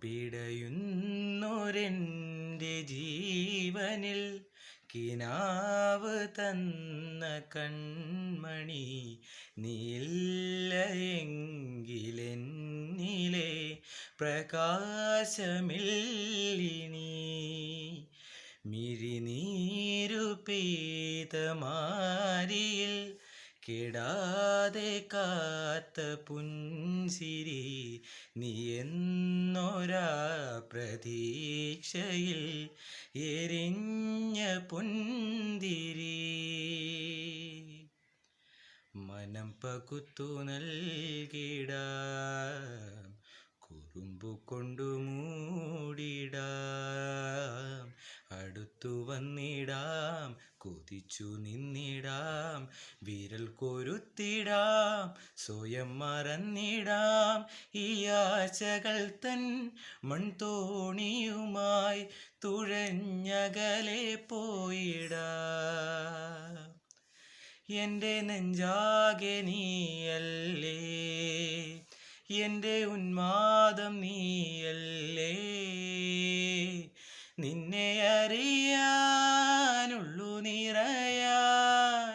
പിടയുന്നൊരെൻ്റെ ജീവനിൽ കിനാവ് തന്ന കൺമണി നീല്ല എങ്കിലെന്നിലെ പ്രകാശമില്ലിനി മിഴിനീരു പെയ്ത മാരിയിൽ കെടാതെ കാത്ത പുൻസിരി നീ എന്നൊരാ പ്രതീക്ഷയിൽ എരിഞ്ഞ പുന്തിരി മനം പകുത്തു നൽകിടാം കുറുമ്പു കൊണ്ടു മൂടിടാം അടുത്തു വന്നിടാം കൊതിച്ചു നിന്നിടാം വിരൽ കൊരുത്തിടാം സ്വയം മറന്നിടാം ഈ ആശകൾ തൻ മൺതോണിയുമായി തുഴഞ്ഞകലെ പോയിടാം എൻ്റെ നെഞ്ചാകെ നീയല്ലേ എൻ്റെ ഉന്മാദം നീയല്ലേ നിന്നെ അറിയാനുള്ളു നിറയാൻ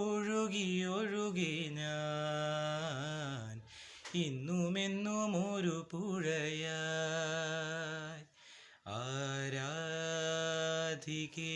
ഒഴുകി ഒഴുകി ഞാൻ ഇന്നുമെന്നും ഒരു പുഴയായി ആരാധികേ.